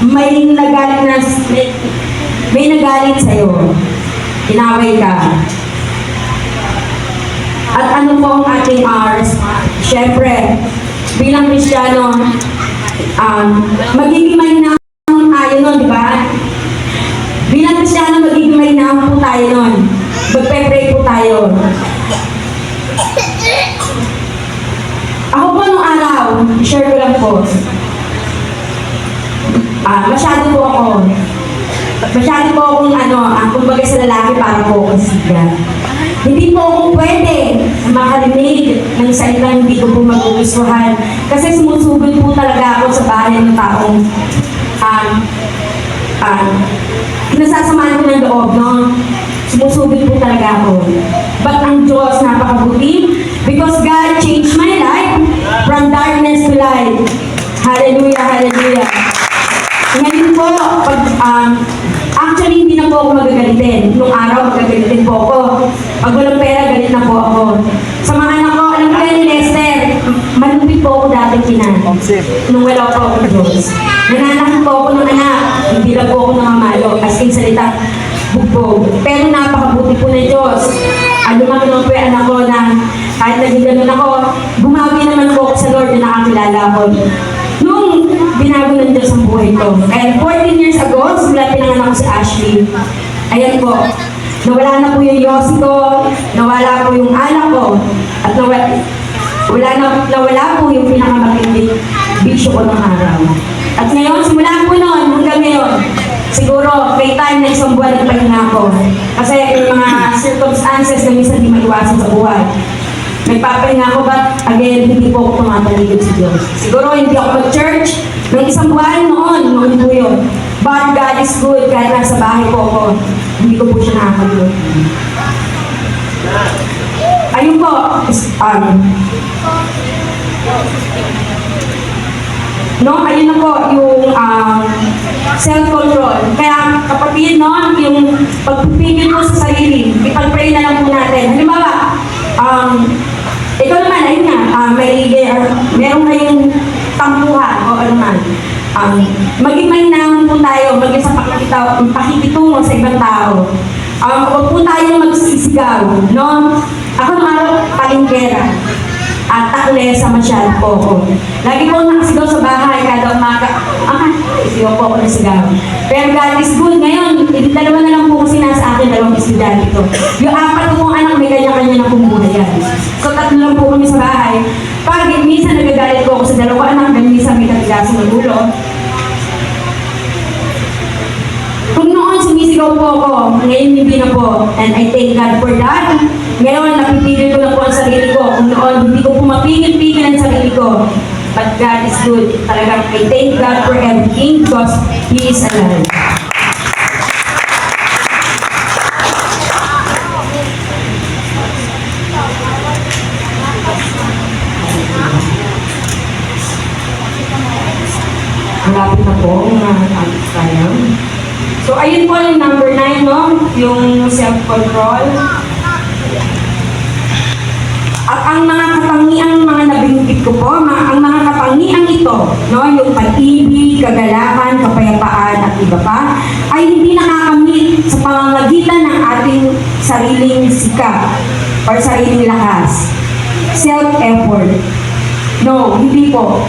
may nagalit sa'yo. Inaway ka. At ano po ang ating response? Siyempre, bilang Kristiyano, magiging mahinahon tayo nun, di ba? Bilang Kristiyano, magiging mahinahon po tayo nun. Magpe-pray po tayo. Ako po nung araw, share ko lang po. Masyado po akong kumbaga sa lalaki para po akong siga. Hindi po ako pwede makarinig ng salitang hindi ko po magugustuhan. Kasi sumusugod po talaga ako sa bahay ng taong kinasasamahan ko ng loob, no? Sumusugod po talaga ako. But ang Diyos napakabuti because God changed my life from darkness to light. Hallelujah, hallelujah. Ngayon po, actually hindi na po ako magagalitin. Nung araw, magagalitin po ako. Pag walang pera, galit na po ako. Sa mga anak ko, alam ko yan ni Lester, malupit po ako dati kinan. Nung wala po ako Diyos. Nananahan po ako ng anak, hindi na po ako namamalo. As in salita, bugbog. Pero napakabuti po ng Diyos. Lumaki naman po yung anak ko na kahit naging ganun ako, bumawi naman po ako sa Lord na nakakilala ko. Nung binago ng Diyos ang buhay ko. Kaya 14 years ago, simula pinanganak ko si Ashley. Ayan po, nawala na po yung yosi ko, nawala po yung anak ko, at nawala po yung pinakamatinding bisyo ko ng araw. At ngayon, simula po noon hanggang ngayon, siguro may time na isang buwan na pahinga ko. Kasi may mga circumstances na minsan di maiwasan sa buhay. Nagpapahinga ako, but again, hindi po ako tumataligid sa Diyos. Siguro hindi ako mag-church ng isang buwan noon po yun. But God is good, kahit nasa bahay po ako, hindi ko po siya nakakalimutan. Ayun po, ayun na po yung self-control. Kaya kapatid, yung pagpipigil po sa sarili, ipag-pray na lang po natin. Halimbawa, ikaw naman, ayun nga, meron kayong tampuhan o ano man. Maging mahinahon po tayo, maging sa pakikitungo sa ibang tao. Huwag po tayong magsisigaw, no? Ako ng araw, palingkera. At taklesa masyado po ako. Lagi po nakasigaw sa bahay, kada umaga, isigaw po ako ng sigaw. Pero God is good. Ngayon, dalawa na lang po kasi nasa akin, dalawang estudyante ko. Yung apat ko pong anak, may kanya-kanya na pong buhay yan. So, tatlo lang po kami sa bahay. Pag minsan nagagalit po ako sa dalawa anak, dan minsan may katigasan ng ulo. Kung noon sumisigaw po ako, ngayon hindi na po. And I thank God for that. Ngayon, napipigil ko na po ang sarili ko. Kung noon, hindi ko po mapigil-pigil ang sarili ko. But God is good. Talagang I thank God for everything because He is alive. Malapit na po ang mga tayo. So, ayun po yung number 9, no? Yung self-control. At ang mga katangiang mga nabinggit ko po, ang mga katangiang ito, no? Yung pag-ibig, kagalakan, kapayapaan, at iba pa, ay hindi nakakamit sa pamamagitan ng ating sariling sikap or sariling lakas. Self-effort. No, hindi po.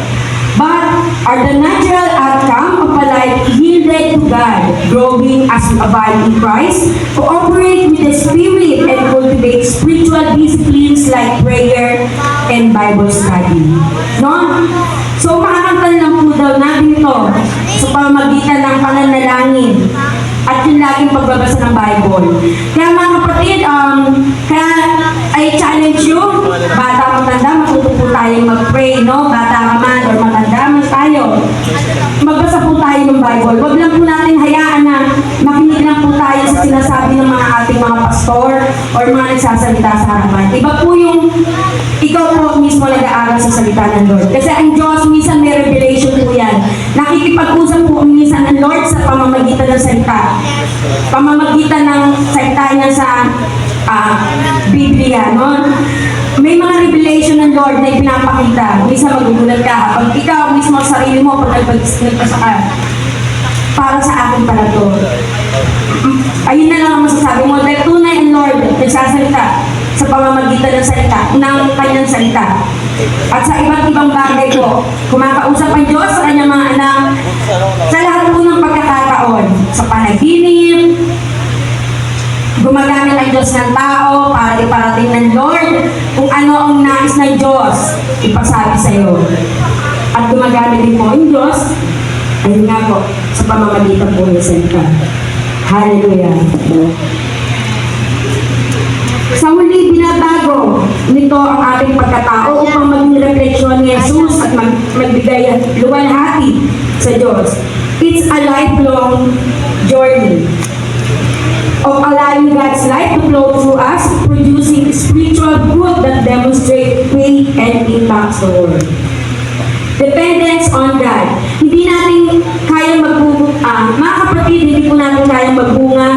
But are the natural outcome of a life yielded to God, growing as we abide in Christ, cooperate with the Spirit, and cultivate spiritual disciplines like prayer and Bible study. No? So, makakantal lang po daw natin ito sa pamamagitan ng pananalangin at yung laging pagbabasa ng Bible. Kaya mga kapatid, kaya I challenge you, bata matanda, matuto po tayong mag-pray, no? Bata ka man or matanda man tayo. Magbasa po tayo ng Bible. Huwag lang po natin hayaan na makinig lang po tayo sa sinasabi ng mga ating mga pastor or mga nagsasalita sa harapan. Iba po yung ikaw po mismo nag-aaral sa salita ng Lord. Kasi ang Diyos, minsan may revelation po yan. Nakikipag-usap po minsan ang Lord sa pamamagitan ng salita. Pamamagitan ng salita niya sa Biblia, no? May mga revelation ng Lord na ipinapakita. Minsan magugulat ka. Pag ikaw mismo sa sarili mo, pag nagpasa ka, para sa akin pala to. Ayun na lang ang masasabi mo, dahil tunay ang Lord nagsasalita sa pamamagitan ng salita, ng kanyang salita. At sa iba't ibang bagay ko, kumakausap ang Diyos sa kanyang mga anak sa lahat po ng pagkakataon, sa panaginip, gumagamit ang Diyos ng tao para iparating ng Lord kung ano ang nais ng Diyos ipasabi sa iyo. At gumagamit din po ang Diyos, ayun nga po, sa pamamagitan po ng salita. Hallelujah. Sa huli, binabago nito ang ating pagkatao upang maging refleksyon ni Jesus at magbigay luwalhati sa Diyos. It's a lifelong journey of allowing God's light to flow through us, producing spiritual fruit that demonstrate faith and impacts the world. Dependence on God. Hindi natin kayang magbunga, mga kapatid, hindi po natin kayang magbunga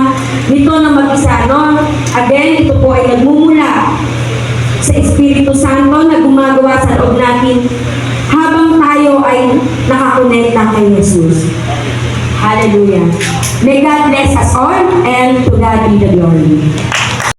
nito na mag-isa, no? Again, ito po ay nagmumula sa Espiritu Santo na gumagawa sa loob natin habang tayo ay nakakonekta kay Jesus. Hallelujah. May God bless us all and to God be the glory.